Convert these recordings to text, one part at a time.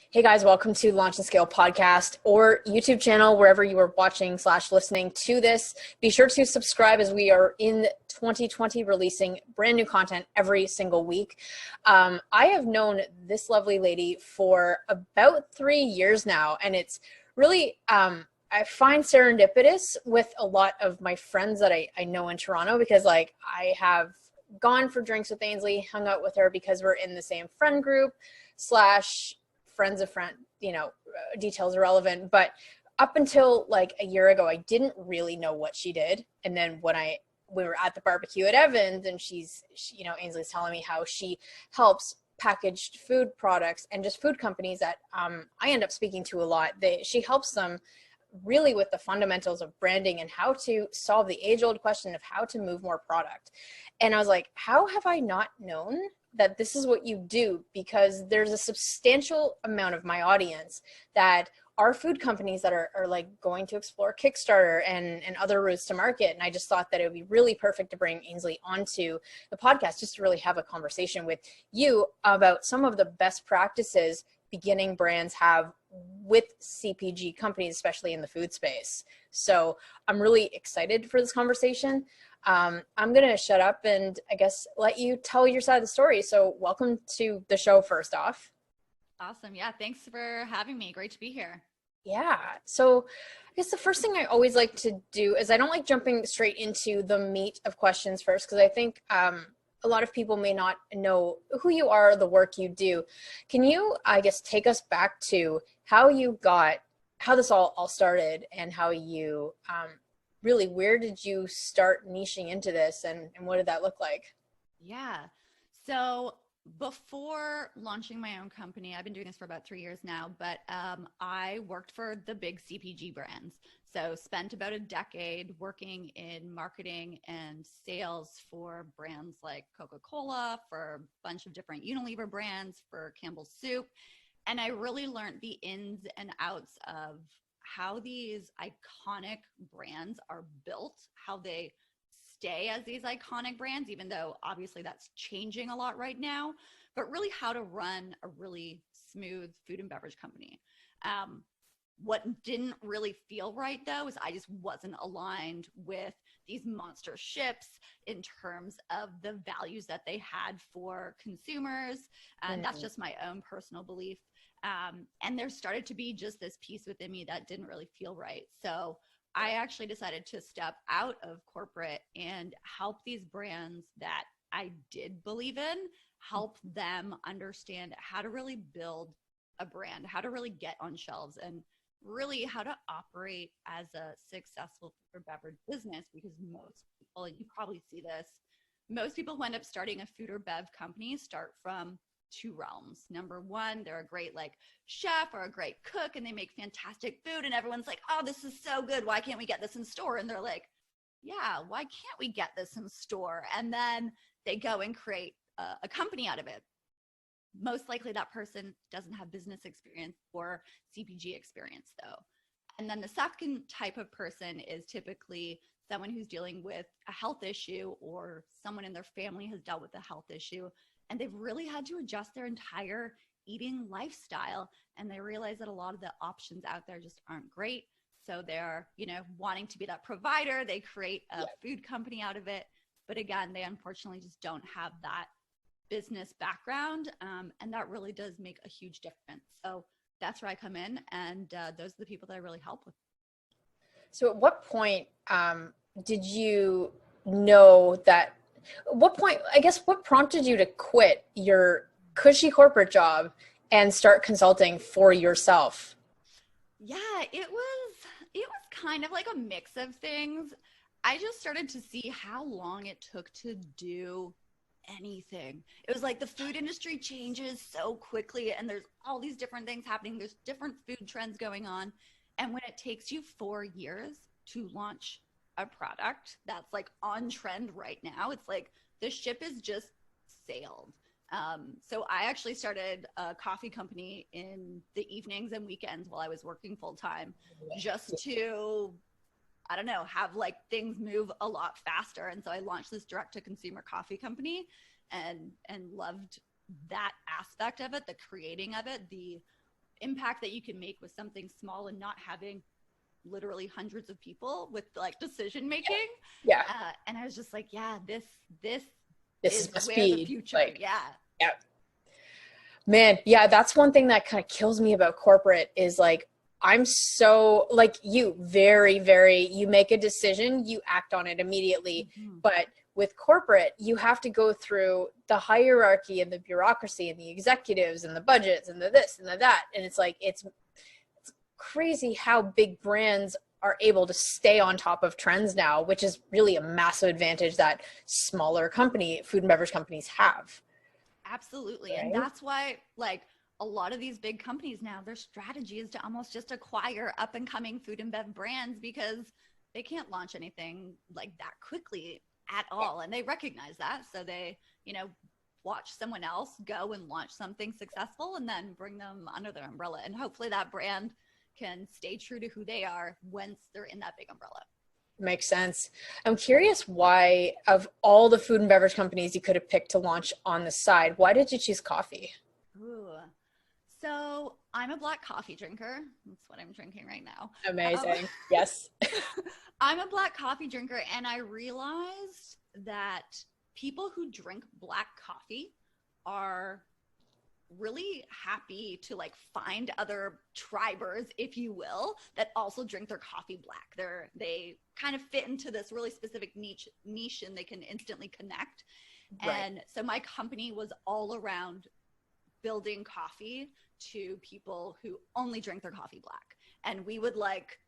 Hey guys, welcome to Launch and Scale podcast or YouTube channel, wherever you are watching / listening to this. Be sure to subscribe as we are in 2020 releasing brand new content every single week. I have known this lovely lady for about 3 years now, and it's really, I find serendipitous with a lot of my friends that I know in Toronto, because I have gone for drinks with Ainsley, hung out with her because we're in the same friend group / friends of friend, details irrelevant. But up until a year ago, I didn't really know what she did. And then when we were at the barbecue at Evans, and Ainsley's telling me how she helps packaged food products and just food companies that I end up speaking to a lot. She helps them really with the fundamentals of branding and how to solve the age-old question of how to move more product. And I was like, how have I not known that this is what you do? Because there's a substantial amount of my audience that are food companies that are going to explore Kickstarter and other routes to market. And I just thought that it would be really perfect to bring Ainsley onto the podcast just to really have a conversation with you about some of the best practices beginning brands have with CPG companies, especially in the food space. So I'm really excited for this conversation. I'm going to shut up and I guess let you tell your side of the story. So welcome to the show, first off. Awesome. Yeah. Thanks for having me. Great to be here. Yeah. So I guess the first thing I always like to do is I don't like jumping straight into the meat of questions first, because I think a lot of people may not know who you are, the work you do. Can you, I guess, take us back to how this all started, and how you really, where did you start niching into this, and what did that look like? Yeah. So before launching my own company, I've been doing this for about 3 years now, but I worked for the big CPG brands. So spent about a decade working in marketing and sales for brands like Coca-Cola, for a bunch of different Unilever brands, for Campbell's Soup. And I really learned the ins and outs of how these iconic brands are built, how they stay as these iconic brands, even though obviously that's changing a lot right now, but really how to run a really smooth food and beverage company. What didn't really feel right, though, is I just wasn't aligned with these monster ships in terms of the values that they had for consumers. And that's just my own personal belief. And there started to be just this piece within me that didn't really feel right. So I actually decided to step out of corporate and help these brands that I did believe in, help them understand how to really build a brand, how to really get on shelves, and really how to operate as a successful food or beverage business. Because most people, and you probably see this, most people who end up starting a food or bev company start from two realms. Number one, they're a great chef or a great cook, and they make fantastic food, and everyone's like, oh, this is so good, why can't we get this in store? And they're like, yeah, why can't we get this in store? And then they go and create a company out of it. Most likely that person doesn't have business experience or CPG experience, though. And then the second type of person is typically someone who's dealing with a health issue, or someone in their family has dealt with a health issue, and they've really had to adjust their entire eating lifestyle. And they realize that a lot of the options out there just aren't great. So they're, wanting to be that provider. They create a food company out of it. But again, they unfortunately just don't have that business background. And that really does make a huge difference. So that's where I come in. And those are the people that I really help with. So at what point did you know that, what prompted you to quit your cushy corporate job and start consulting for yourself? Yeah, it was kind of like a mix of things. I just started to see how long it took to do anything. It was like the food industry changes so quickly, and there's all these different things happening. There's different food trends going on. And when it takes you 4 years to launch a product that's on trend right now, it's like the ship is just sailed. So I actually started a coffee company in the evenings and weekends while I was working full time, just to, I don't know, have things move a lot faster. And so I launched this direct to consumer coffee company, and loved that aspect of it, the creating of it, the impact that you can make with something small and not having literally hundreds of people with like decision making. Yeah. And I was just like, yeah, this is where speed. the future. Like, yeah. Yeah. Man, yeah, that's one thing that kind of kills me about corporate is like, I'm so like you, very, very, you make a decision, you act on it immediately. Mm-hmm. But with corporate, you have to go through the hierarchy and the bureaucracy and the executives and the budgets and the this and the that. And it's like, it's crazy how big brands are able to stay on top of trends now, which is really a massive advantage that smaller food and beverage companies have. Absolutely. Right? And that's why like a lot of these big companies now, their strategy is to almost just acquire up and coming food and bev brands because they can't launch anything like that quickly at all. And they recognize that. So they, watch someone else go and launch something successful and then bring them under their umbrella. And hopefully that brand can stay true to who they are once they're in that big umbrella. Makes sense. I'm curious why, of all the food and beverage companies you could have picked to launch on the side, why did you choose coffee? Ooh. So I'm a black coffee drinker. That's what I'm drinking right now. Amazing. Yes. I'm a black coffee drinker, and I realized that people who drink black coffee are really happy to like find other tribers, if you will, that also drink their coffee black. They kind of fit into this really specific niche and they can instantly connect. Right. And so my company was all around building coffee to people who only drink their coffee black. And we would like,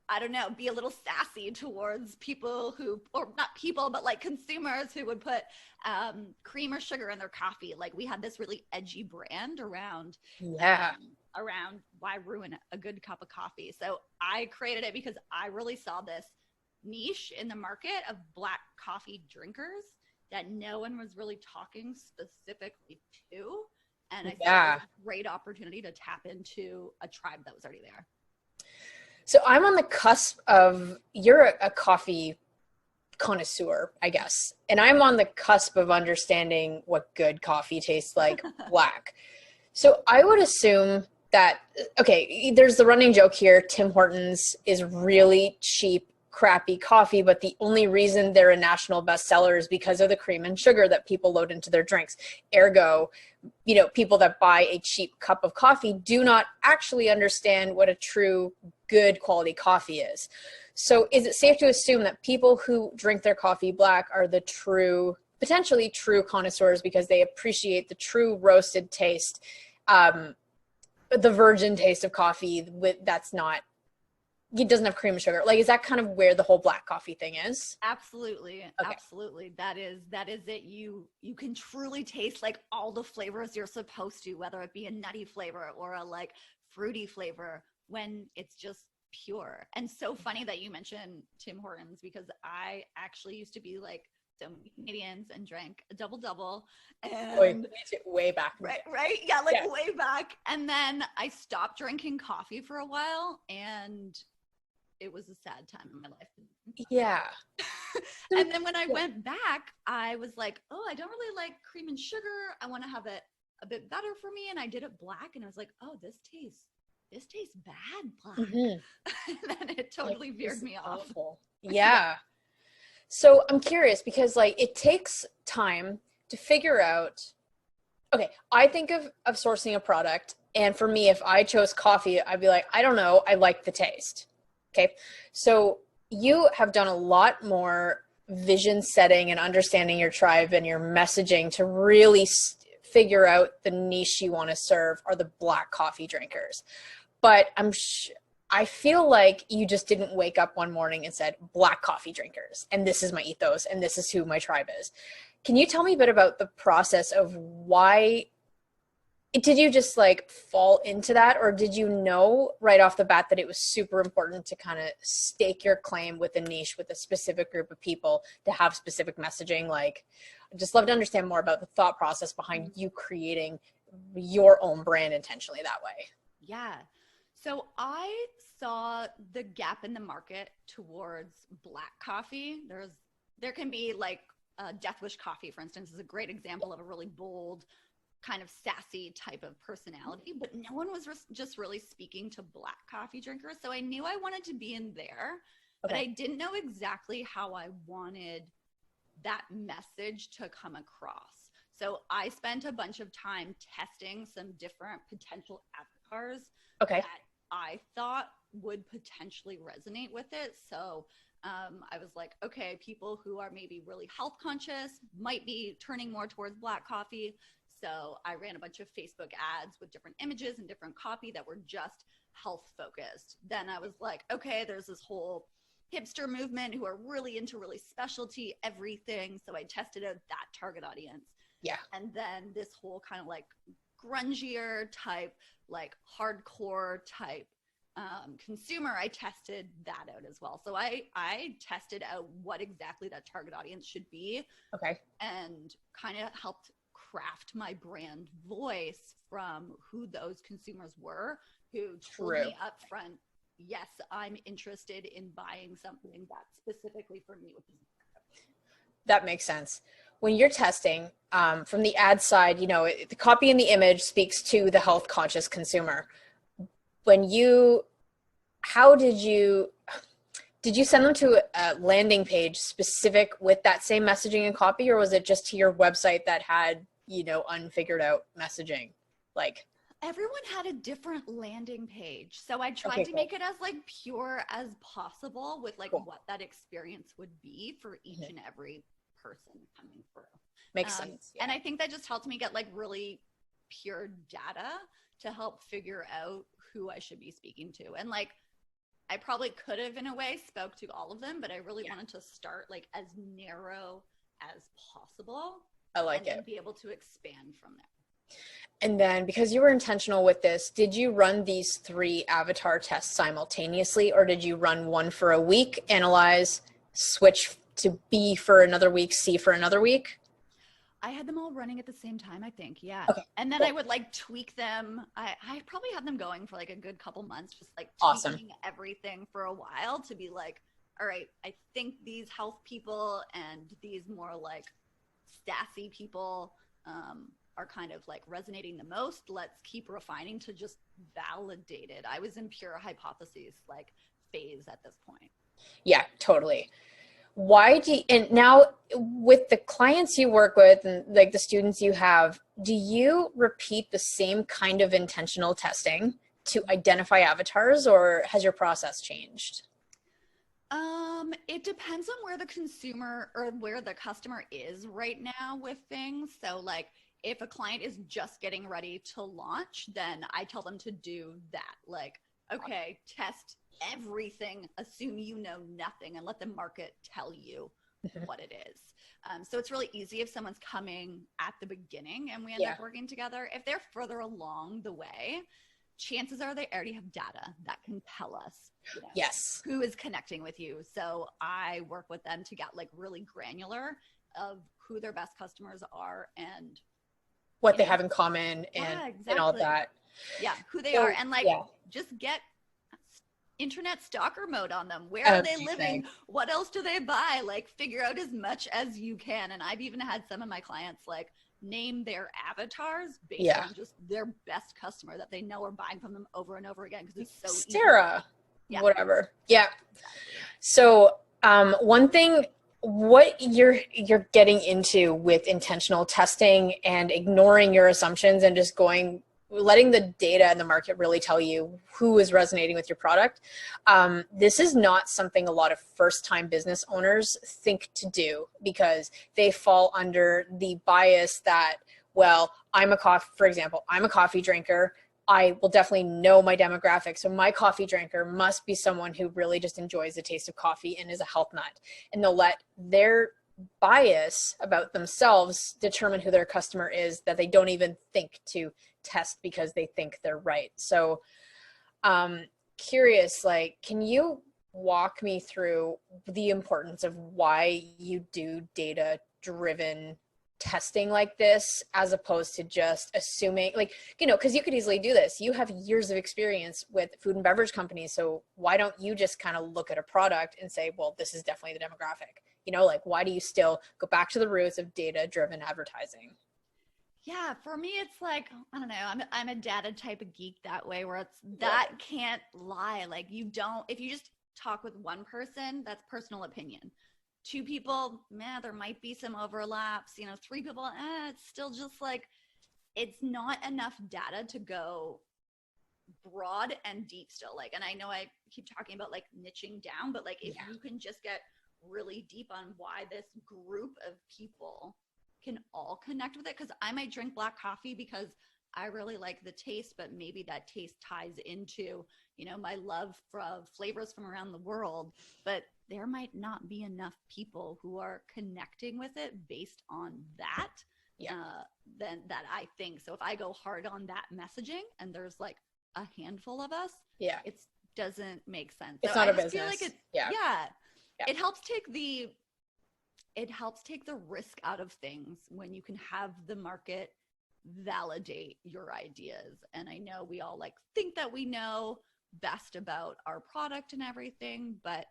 I don't know, be a little sassy towards people who, or not people, but like consumers who would put cream or sugar in their coffee. Like we had this really edgy brand around why ruin a good cup of coffee. So I created it because I really saw this niche in the market of black coffee drinkers that no one was really talking specifically to. And I thought it was a great opportunity to tap into a tribe that was already there. So I'm on the cusp of, you're a coffee connoisseur, I guess. And I'm on the cusp of understanding what good coffee tastes like black. So I would assume that, okay, there's the running joke here, Tim Hortons is really cheap, crappy coffee, but the only reason they're a national bestseller is because of the cream and sugar that people load into their drinks. Ergo, people that buy a cheap cup of coffee do not actually understand what a true good quality coffee is. So is it safe to assume that people who drink their coffee black are the potentially true connoisseurs because they appreciate the true roasted taste, the virgin taste of coffee it doesn't have cream and sugar? Like, is that kind of where the whole black coffee thing is? Absolutely. Okay. Absolutely. That is it. You can truly taste like all the flavors you're supposed to, whether it be a nutty flavor or a like fruity flavor, when it's just pure. And so funny that you mentioned Tim Hortons, because I actually used to be like so many Canadians and drank a double and way back. Right. Yeah. Like way back. And then I stopped drinking coffee for a while and it was a sad time in my life. Yeah. And then when I went back, I was like, oh, I don't really like cream and sugar. I want to have it a bit better for me. And I did it black and I was like, oh, this tastes bad black. Mm-hmm. And then it totally veered me off. Awful. Yeah. So I'm curious because like it takes time to figure out, okay, I think of sourcing a product. And for me, if I chose coffee, I'd be like, I don't know, I like the taste. Okay. So you have done a lot more vision setting and understanding your tribe and your messaging to really figure out the niche you want to serve are the black coffee drinkers. But I feel like you just didn't wake up one morning and said black coffee drinkers, and this is my ethos, and this is who my tribe is. Can you tell me a bit about the process of why? Did you just like fall into that, or did you know right off the bat that it was super important to kind of stake your claim with a niche, with a specific group of people to have specific messaging? Like, I'd just love to understand more about the thought process behind you creating your own brand intentionally that way. Yeah. So I saw the gap in the market towards black coffee. There can be like Death Wish coffee, for instance, is a great example of a really bold kind of sassy type of personality, but no one was just really speaking to Black coffee drinkers. So I knew I wanted to be in there, but I didn't know exactly how I wanted that message to come across. So I spent a bunch of time testing some different potential avatars that I thought would potentially resonate with it. So I was like, okay, people who are maybe really health conscious might be turning more towards Black coffee. So I ran a bunch of Facebook ads with different images and different copy that were just health focused. Then I was like, okay, there's this whole hipster movement who are really into really specialty everything. So I tested out that target audience. Yeah. And then this whole kind of like grungier type, like hardcore type consumer, I tested that out as well. So I tested out what exactly that target audience should be. Okay. And kind of helped craft my brand voice from who those consumers were, who told me up front, yes, I'm interested in buying something that's specifically for me. That makes sense. When you're testing from the ad side, you know, the copy and the image speaks to the health conscious consumer. Did you send them to a landing page specific with that same messaging and copy, or was it just to your website that had, you know, unfigured out messaging? Like, everyone had a different landing page. So I tried to make it as like pure as possible with like what that experience would be for each and every person coming through. Makes sense. Yeah. And I think that just helped me get like really pure data to help figure out who I should be speaking to. And like, I probably could have in a way spoke to all of them, but I really wanted to start like as narrow as possible. I like it. And be able to expand from there. And then because you were intentional with this, did you run these 3 avatar tests simultaneously, or did you run one for a week, analyze, switch to B for another week, C for another week? I had them all running at the same time, I think. Yeah. Okay, and then I would like tweak them. I probably had them going for like a good couple months, just like tweaking everything for a while to be like, all right, I think these health people and these more like sassy people are kind of like resonating the most. Let's keep refining to just validate it. I was in pure hypotheses like phase at this point. Yeah, totally. And now with the clients you work with and like the students you have, do you repeat the same kind of intentional testing to identify avatars, or has your process changed? It depends on where the consumer or where the customer is right now with things. So like if a client is just getting ready to launch, then I tell them to do that. Like, okay, test everything, assume you know nothing, and let the market tell you what it is. So it's really easy if someone's coming at the beginning and we end up working together. If they're further along the way, chances are they already have data that can tell us who is connecting with you. So I work with them to get like really granular of who their best customers are and what they have in common and all that. Yeah, who they are, and like just get internet stalker mode on them. Where are they living? What else do they buy? Like figure out as much as you can. And I've even had some of my clients like name their avatars based on just their best customer that they know are buying from them over and over again because it's so Sarah, whatever. Yeah. So one thing, what you're getting into with intentional testing and ignoring your assumptions and just letting the data and the market really tell you who is resonating with your product. This is not something a lot of first-time business owners think to do because they fall under the bias that, well, for example, I'm a coffee drinker. I will definitely know my demographic. So my coffee drinker must be someone who really just enjoys the taste of coffee and is a health nut. And they'll let their bias about themselves determine who their customer is that they don't even think to test because they think they're right. So curious, like, can you walk me through the importance of why you do data-driven testing like this as opposed to just assuming, like, you know, because you could easily do this. You have years of experience with food and beverage companies. So why don't you just kind of look at a product and say, well, this is definitely the demographic? You know, like, why do you still go back to the roots of data-driven advertising? Yeah, for me, it's like, I don't know, I'm a data type of geek that way, where it's that can't lie. Like, you don't, if you just talk with one person, that's personal opinion. Two people, man, there might be some overlaps. You know, three people, it's still just like, it's not enough data to go broad and deep still. Like, and I know I keep talking about like niching down, but like if you can just get really deep on why this group of people can all connect with it, because I might drink black coffee because I really like the taste, but maybe that taste ties into, you know, my love for flavors from around the world, but there might not be enough people who are connecting with it based on that. Then that I think. So if I go hard on that messaging and there's like a handful of us, it doesn't make sense. It's so not I a just business. feel like it, it helps take the risk out of things when you can have the market validate your ideas. And I know we all like think that we know best about our product and everything, but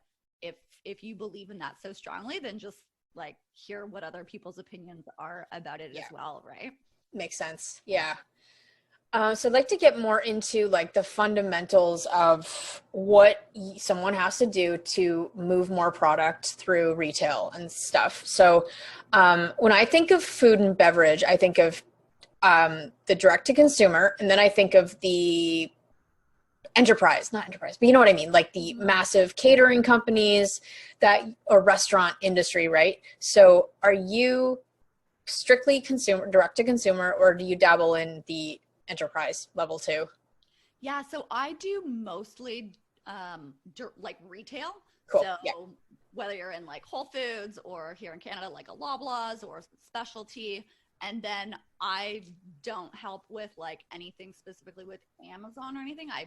if you believe in that so strongly, then just like hear what other people's opinions are about it as well, right? Makes sense. Yeah. So I'd like to get more into like the fundamentals of what someone has to do to move more product through retail and stuff. So when I think of food and beverage, I think of the direct to consumer, and then I think of the not enterprise, but you know what I mean? Like the massive catering companies or restaurant industry, right? So are you strictly direct to consumer, or do you dabble in the enterprise level too? Yeah, so I do mostly like retail. Cool. So whether you're in like Whole Foods or here in Canada, like a Loblaws or specialty, and then I don't help with like anything specifically with Amazon or anything. I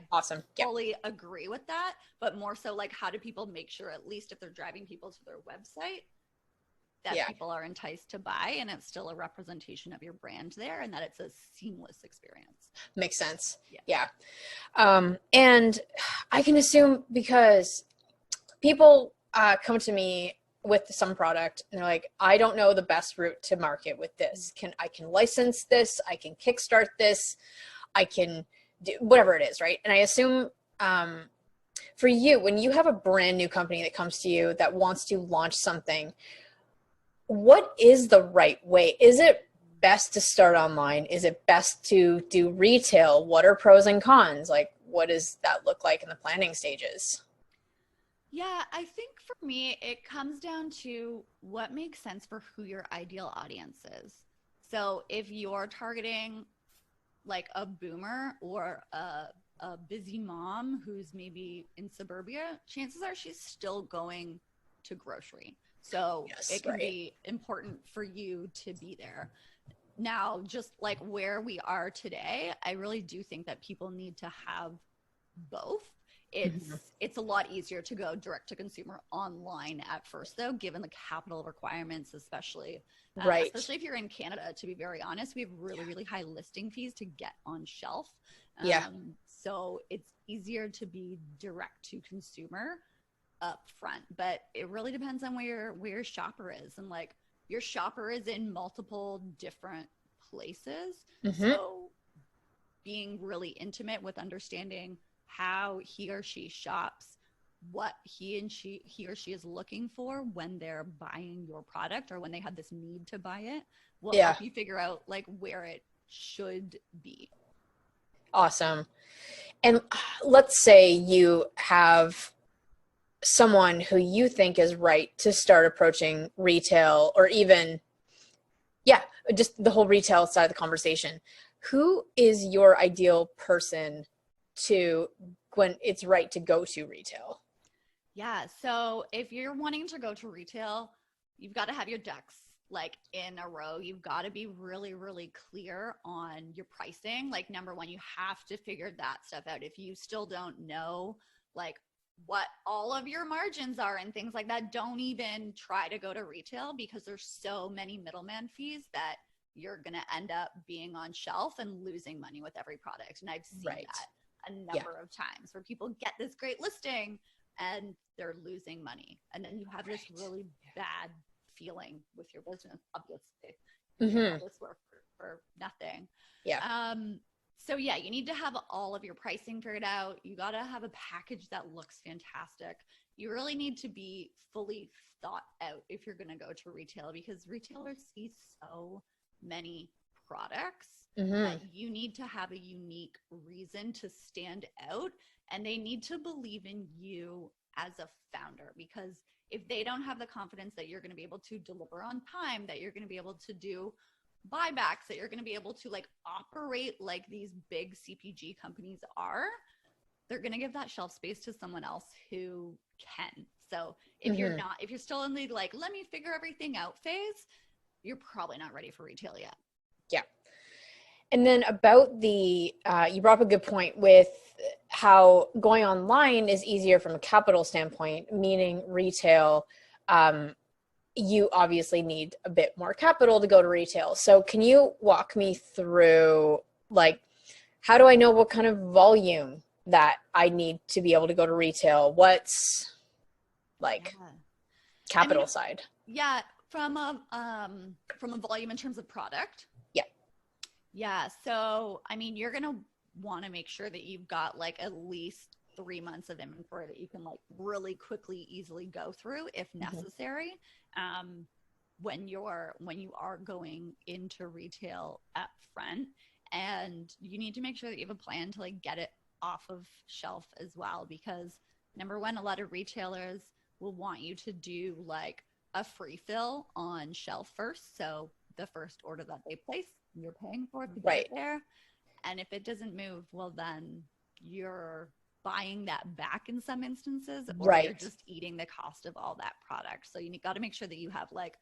fully agree with that, but more so like, how do people make sure, at least if they're driving people to their website, that people are enticed to buy and it's still a representation of your brand there and that it's a seamless experience. Makes sense. And I can assume, because people come to me with some product and they're like, I don't know the best route to market with this. I can license this, I can kickstart this, I can do whatever it is, right? And I assume for you, when you have a brand new company that comes to you that wants to launch something, what is the right way? Is it best to start online? Is it best to do retail? What are pros and cons? Like, what does that look like in the planning stages? Yeah, I think for me, it comes down to what makes sense for who your ideal audience is. So if you're targeting like a boomer or a busy mom who's maybe in suburbia, chances are she's still going to grocery. So it can be important for you to be there. Now, just like where we are today, I really do think that people need to have both. It's a lot easier to go direct to consumer online at first, though, given the capital requirements, especially if you're in Canada. To be very honest, we have really high listing fees to get on shelf. So it's easier to be direct to consumer up front, but it really depends on where your shopper is, and like your shopper is in multiple different places. So being really intimate with understanding how he or she shops, what he or she is looking for when they're buying your product or when they have this need to buy it, will help you figure out like where it should be. Awesome. And let's say you have someone who you think is right to start approaching retail, or even just the whole retail side of the conversation. Who is your ideal person to when it's right to go to retail? Yeah, so if you're wanting to go to retail, you've got to have your ducks like in a row. You've got to be really clear on your pricing. Like, number one, you have to figure that stuff out. If you still don't know like what all of your margins are and things like that, don't even try to go to retail, because there's so many middleman fees that you're going to end up being on shelf and losing money with every product. And I've seen that a number of times, where people get this great listing and they're losing money. And then you have this really bad feeling with your business, obviously. How this works. for nothing. Yeah. So yeah, you need to have all of your pricing figured out. You got to have a package that looks fantastic. You really need to be fully thought out if you're going to go to retail, because retailers see so many products that you need to have a unique reason to stand out, and they need to believe in you as a founder, because if they don't have the confidence that you're going to be able to deliver on time, that you're going to be able to do buybacks, that you're going to be able to like operate like these big CPG companies are, they're going to give that shelf space to someone else who can. So if you're not, if you're still in the like, let me figure everything out phase, you're probably not ready for retail yet. Yeah. And then about the, you brought up a good point with how going online is easier from a capital standpoint, meaning retail, you obviously need a bit more capital to go to retail. So can you walk me through, like, how do I know what kind of volume that I need to be able to go to retail? What's like capital side? Yeah, from a volume in terms of product. Yeah. Yeah. So, I mean, you're going to want to make sure that you've got like at least 3 months of inventory that you can like really quickly, easily go through if necessary. When you are going into retail up front, and you need to make sure that you have a plan to like get it off of shelf as well, because number one, a lot of retailers will want you to do like a free fill on shelf first. So the first order that they place, you're paying for it to get it there. And if it doesn't move, well, then you're buying that back in some instances, or you're just eating the cost of all that product. So you got to make sure that you have like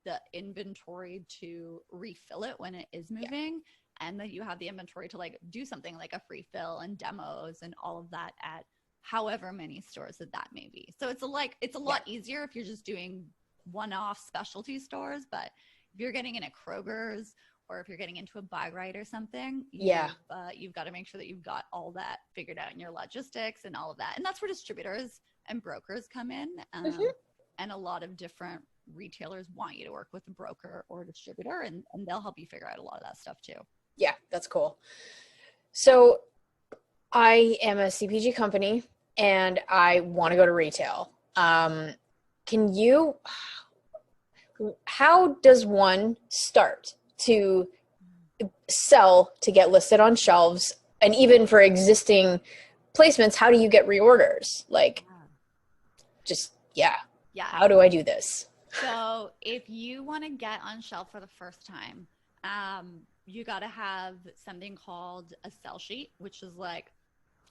the inventory to refill it when it is moving, and that you have the inventory to like do something like a free fill and demos and all of that at however many stores that may be. So it's a lot easier if you're just doing one-off specialty stores, but if you're getting in at Kroger's, or if you're getting into a buy right or something, you've got to make sure that you've got all that figured out in your logistics and all of that. And that's where distributors and brokers come in. And a lot of different retailers want you to work with a broker or a distributor, and they'll help you figure out a lot of that stuff too. Yeah, that's cool. So I am a CPG company and I want to go to retail. How does one start to sell to get listed on shelves? And even for existing placements, how do you get reorders? Like, how do I do this? So if you want to get on shelf for the first time, you got to have something called a sell sheet, which is like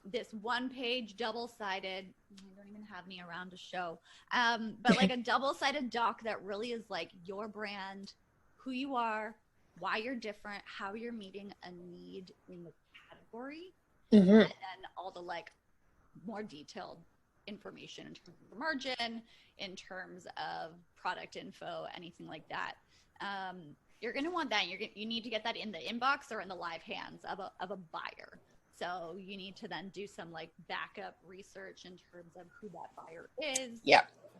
this one-page double-sided, I don't even have any around to show, but like a double-sided doc that really is like your brand, who you are, why you're different, how you're meeting a need in the category, and then all the like more detailed information in terms of the margin, in terms of product info, anything like that. You're going to want that. You need to get that in the inbox or in the live hands of a buyer. So you need to then do some like backup research in terms of who that buyer is,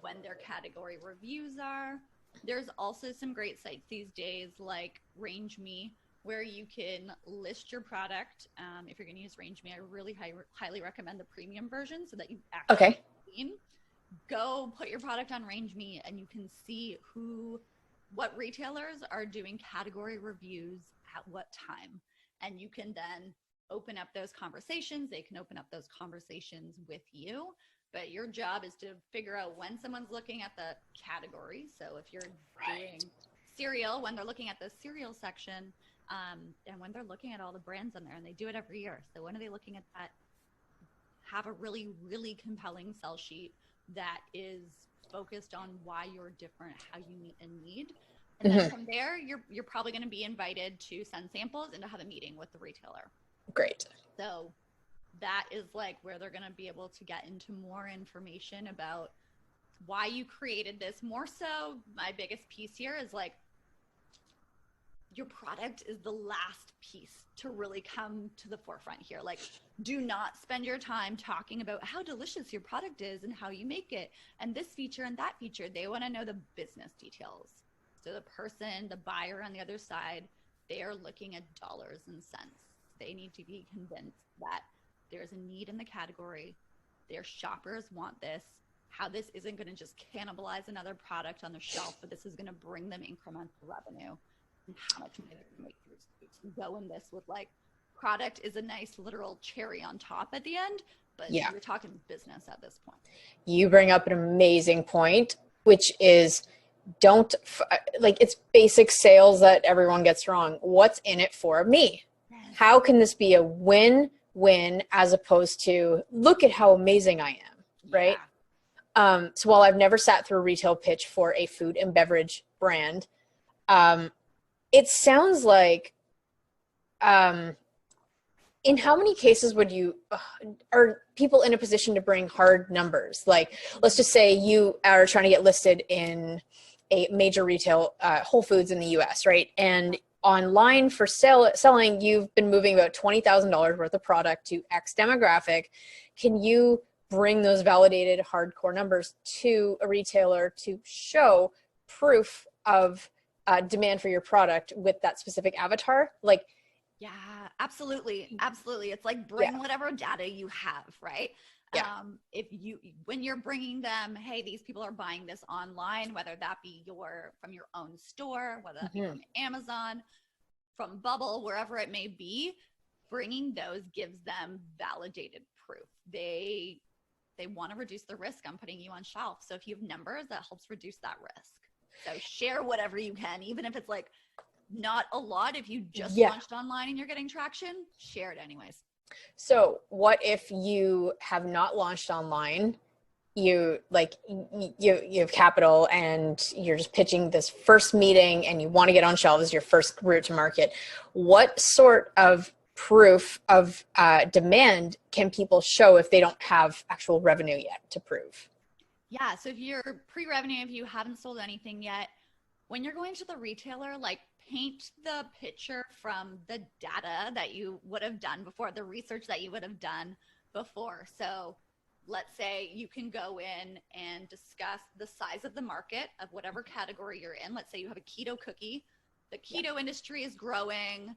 when their category reviews are. There's also some great sites these days like Range Me, where you can list your product. If you're going to use Range Me, I really highly recommend the premium version, so that you actually go put your product on Range Me, and you can see what retailers are doing category reviews at what time. And you can then open up those conversations. They can open up those conversations with you. But your job is to figure out when someone's looking at the category. So if you're doing cereal, when they're looking at the cereal section, and when they're looking at all the brands on there, and they do it every year. So when are they looking at that? Have a really, really compelling sell sheet that is focused on why you're different, how you meet a need. And then from there, you're probably going to be invited to send samples and to have a meeting with the retailer. Great. So that is like where they're going to be able to get into more information about why you created this. More so, my biggest piece here is like, your product is the last piece to really come to the forefront here. Like, do not spend your time talking about how delicious your product is and how you make it and this feature and that feature. They want to know the business details. So the person, the buyer on the other side, they are looking at dollars and cents. They need to be convinced that there's a need in the category. Their shoppers want this. How this isn't going to just cannibalize another product on the shelf, but this is going to bring them incremental revenue, and how much money they're going to make to go in this with like product is a nice literal cherry on top at the end, but we're talking business at this point. You bring up an amazing point, which is it's basic sales that everyone gets wrong. What's in it for me? How can this be a win-win as opposed to look at how amazing I am, right? So while I've never sat through a retail pitch for a food and beverage brand, it sounds like, in how many cases are people in a position to bring hard numbers? Like, let's just say you are trying to get listed in a major retail, Whole Foods in the US, right? And online for selling, you've been moving about $20,000 worth of product to X demographic. Can you bring those validated hardcore numbers to a retailer to show proof of demand for your product with that specific avatar? Like, yeah, absolutely. Absolutely. It's like bring whatever data you have, right? Yeah. When you're bringing them, hey, these people are buying this online, whether that be from your own store, whether that be from Amazon, from Bubble, wherever it may be, bringing those gives them validated proof. They want to reduce the risk on putting you on shelf. So if you have numbers, that helps reduce that risk. So share whatever you can, even if it's like not a lot. If you just launched online and you're getting traction, share it anyways. So what if you have not launched online? You have capital and you're just pitching this first meeting and you want to get on shelves, your first route to market. What sort of proof of demand can people show if they don't have actual revenue yet to prove? Yeah, so if you're pre-revenue, if you haven't sold anything yet, when you're going to the retailer, like paint the picture from the data that you would have done before, the research that you would have done before. So let's say you can go in and discuss the size of the market of whatever category you're in. Let's say you have a keto cookie. The keto industry is growing.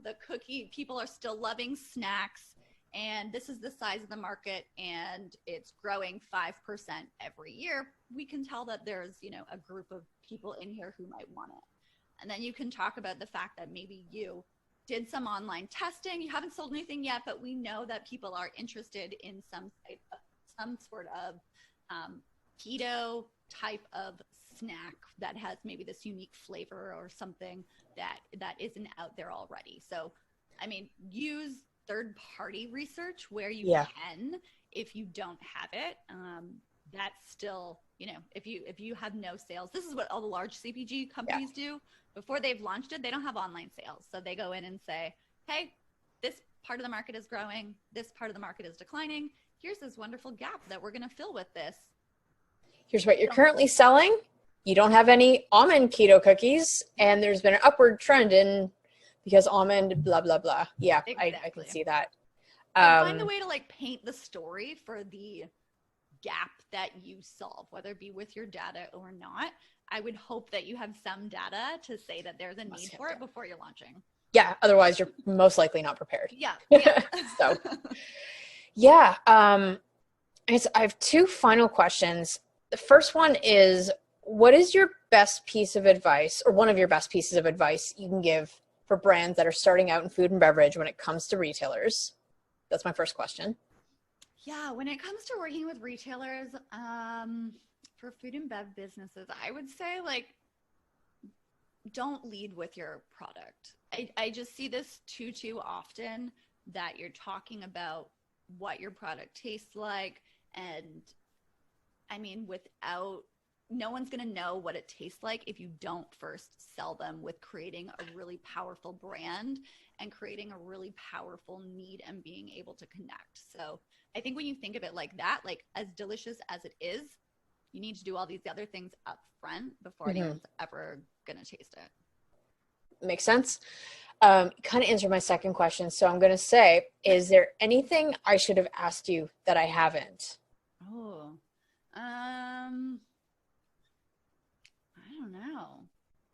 The cookie people are still loving snacks. And this is the size of the market and it's growing 5% every year. We can tell that there's, a group of people in here who might want it. And then you can talk about the fact that maybe you did some online testing. You haven't sold anything yet, but we know that people are interested in some sort of keto type of snack that has maybe this unique flavor or something that isn't out there already. So, use third-party research where you can. If you don't have it, that's still, if you have no sales, this is what all the large CPG companies do. Before they've launched it, they don't have online sales. So they go in and say, hey, this part of the market is growing. This part of the market is declining. Here's this wonderful gap that we're going to fill with this. Here's what you're currently selling. You don't have any almond keto cookies, and there's been an upward trend because almond, blah, blah, blah. Yeah, exactly. I can see that. Find a way to paint the story for the gap that you solve, whether it be with your data or not. I would hope that you have some data to say that there's a need for it before you're launching. Yeah, otherwise you're most likely not prepared. Yeah. So, yeah. I have two final questions. The first one is, what is your best piece of advice, or one of your best pieces of advice you can give for brands that are starting out in food and beverage when it comes to retailers? That's my first question. Yeah, when it comes to working with retailers, for food and bev businesses, I would say don't lead with your product. I just see this too often, that you're talking about what your product tastes like, and no one's going to know what it tastes like if you don't first sell them with creating a really powerful brand and creating a really powerful need and being able to connect. So I think when you think of it like that, as delicious as it is, you need to do all these other things up front before anyone's ever going to taste it. Makes sense. Kind of answered my second question. So I'm going to say, is there anything I should have asked you that I haven't? Oh, I don't know.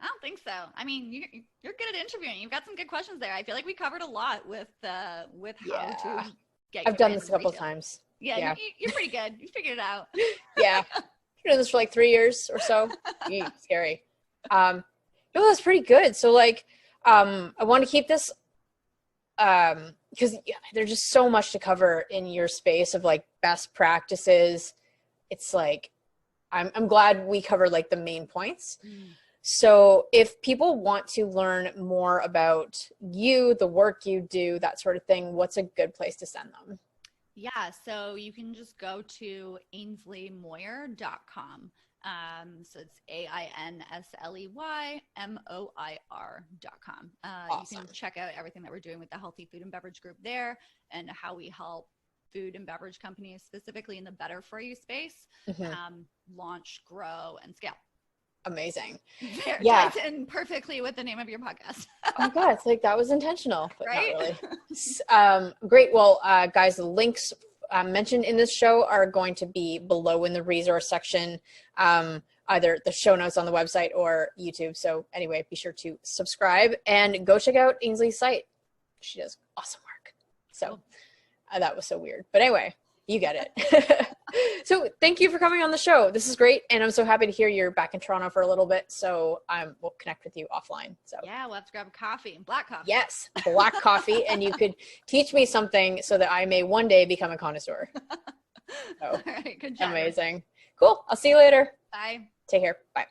I don't think so. I mean, you're good at interviewing. You've got some good questions there. I feel like we covered a lot with how to get. I've done this a couple of times. Yeah. You're pretty good. You figured it out. Yeah. I've been doing this for like 3 years or so. Scary. No, that's pretty good. So like, I want to keep this, because there's just so much to cover in your space of like best practices. It's like, I'm glad we covered like the main points. So if people want to learn more about you, the work you do, that sort of thing, what's a good place to send them? Yeah, so you can just go to AinsleyMoir.com. So it's AINSLEYMOIR.com. Awesome. You can check out everything that we're doing with the Healthy Food and Beverage Group there, and how we help food and beverage companies, specifically in the better for you space, launch, grow, and scale. Amazing. There, ties in perfectly with the name of your podcast. Oh my God, it's like that was intentional, but right? not really. Great. Well, guys, the links mentioned in this show are going to be below in the resource section, either the show notes on the website or YouTube. So anyway, be sure to subscribe and go check out Ainsley's site. She does awesome work. So that was so weird. But anyway, you get it. So thank you for coming on the show. This is great. And I'm so happy to hear you're back in Toronto for a little bit. So we'll connect with you offline. So yeah, we'll have to grab a coffee, black coffee. Yes, black coffee. And you could teach me something so that I may one day become a connoisseur. So, all right, good job. Amazing. Cool. I'll see you later. Bye. Take care. Bye.